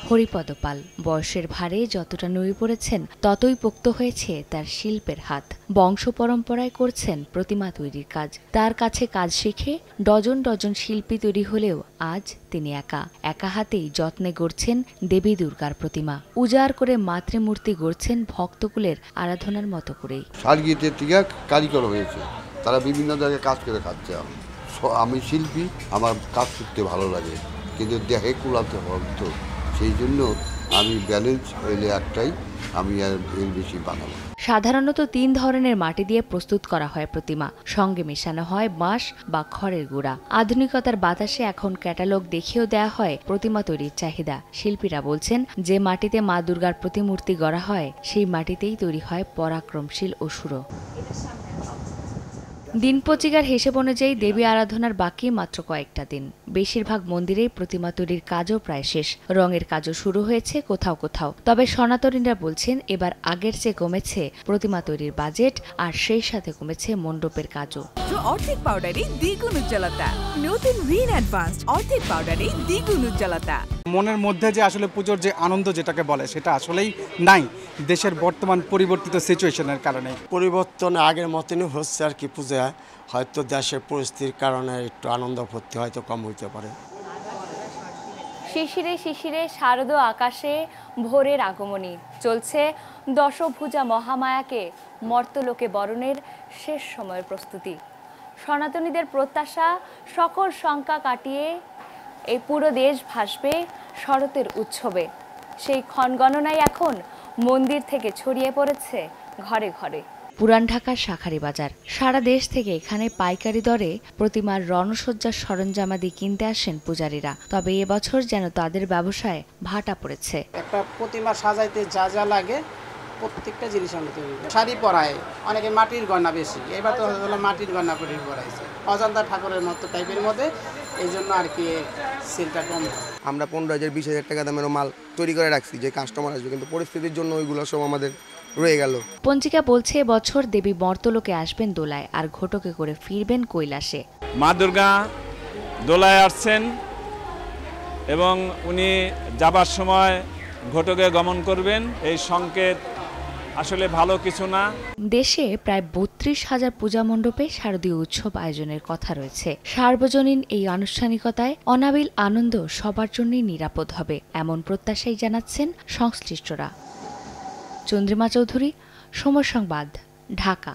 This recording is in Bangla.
হরিপদ পাল। বয়সের ভারে যতটা নুয়ে পড়েছেন ততই পোক্ত হয়েছে তার শিল্পের হাত। বংশ পরম্পরায় করছেন প্রতিমা তৈরির কাজ। তার কাছে কাজ শিখে ডজন ডজন শিল্পী তৈরি হলেও আজ তিনি একা হাতেই যত্নে গড়ছেন দেবী দুর্গার প্রতিমা। উজাড় করে মাতৃমূর্তি গড়ছেন ভক্তকুলের আরাধনার মতো করেই। সার্গিতে থেকে কারিগর হয়েছে, তারা বিভিন্ন জায়গায় কাজ করে খাচ্ছে। আমি শিল্পী, আমার কাজ করতে ভালো লাগে, কিন্তু দেহে কুলাতে হতো, সেই জন্য আমি ব্যালেন্স হইলে একটাই, আমি আর এর বেশি বানাবো। সাধারণত ৩ ধরনের মাটি দিয়ে প্রস্তুত করা হয় প্রতিমা। সঙ্গে মেশানো হয় বাঁশ বা খড়ের গুঁড়া। আধুনিকতার বাতাসে এখন ক্যাটালগ দেখিয়েও দেয়া হয় প্রতিমা তৈরির চাহিদা। শিল্পীরা বলছেন, যে মাটিতে মা দুর্গার প্রতিমূর্তি গড়া হয় সেই মাটিতেই তৈরি হয় পরাক্রমশীল অসুরও। দিন পঞ্জিকার হিসেব অনুযায়ী দেবী আরাধনার বাকি মাত্র কয়েকটা দিন। বেশিরভাগ মন্দিরেই প্রতিমা তৈরির কাজও প্রায় শেষ। রঙের কাজও শুরু হয়েছে কোথাও কোথাও। তবে সনাতনীরা বলছেন, এবার আগের চেয়ে কমেছে প্রতিমা তৈরির বাজেট, আর সেই সাথে কমেছে মণ্ডপের কাজও। অর্ধেক পাউডারে দ্বিগুণ উজ্জ্বলতা। নতুন রিন অ্যাডভান্সড অর্ধেক পাউডারে দ্বিগুণ উজ্জ্বলতা। মনের মধ্যে যে আসলে পুজোর যে আনন্দ যেটাকে বলে সেটা আসলেই নাই, দেশের বর্তমান পরিবর্তিত সিচুয়েশনের কারণে। পরিবর্তন আগের মতনই হচ্ছে আর কি। পূজা হয়তো দেশের পরিস্থিতির কারণে একটু আনন্দ ফুর্তি হয়তো কম হইতে পারে। শিশিরে শিশিরে শারদ আকাশে ভোরের আগমনী। চলছে দশভুজা মহামায়াকে মর্তলোকে বরণের শেষ সময়ের প্রস্তুতি। সনাতনীদের প্রত্যাশা, সকল শঙ্কা কাটিয়ে এই পুরো দেশ ভাসবে শরতের উৎসবে। সেই ক্ষণগণনাই এখন মন্দির থেকে ছড়িয়ে পড়েছে ঘরে ঘরে। পুরান ঢাকার শাঁখারী বাজার। সারা দেশ থেকে এখানে পাইকারি দরে প্রতিমার রণসজ্জার সরঞ্জামাদি কিনতে আসেন পূজারীরা। তবে এবছর যেন তাদের ব্যবসায় ভাটা পড়েছে। একটা প্রতিমা সাজাইতে যা যা লাগে প্রত্যেকটা জিনিস আমরা তৈরি করি। শাড়ি পরায় অনেকে মাটির গয়না বেশি, এবার তো হলো মাটির গয়না করে পরাইছে অজন্তা ঠাকুরের মতো টাইপের মধ্যে, এই জন্য আর কি সেলটা কম। আমরা 15,000 20,000 টাকা দামের মাল তৈরি করে রাখছি যে কাস্টমার আসবে, কিন্তু পরিস্থিতির জন্য ওইগুলো সব আমাদের রয়ে গেল। পঞ্জিকা বলছে এবছর দেবী মর্তলোকে আসবেন দোলায়, আর ঘটকে করে ফিরবেন কৈলাসে। মা দুর্গা দোলায় আসছেন এবং উনি যাবার সময় ঘটকে গমন করবেন। এই সংকেত আসলে ভালো কিছু না। দেশে প্রায় 32,000 পূজা মণ্ডপে শারদীয় উৎসব আয়োজনের কথা রয়েছে। সার্বজনীন এই আনুষ্ঠানিকতায় অনাবিল আনন্দ সবার জন্যই নিরাপদ হবে, এমন প্রত্যাশাই জানাচ্ছেন সংশ্লিষ্টরা। চন্দ্রিমা চৌধুরী, সময় সংবাদ, ঢাকা।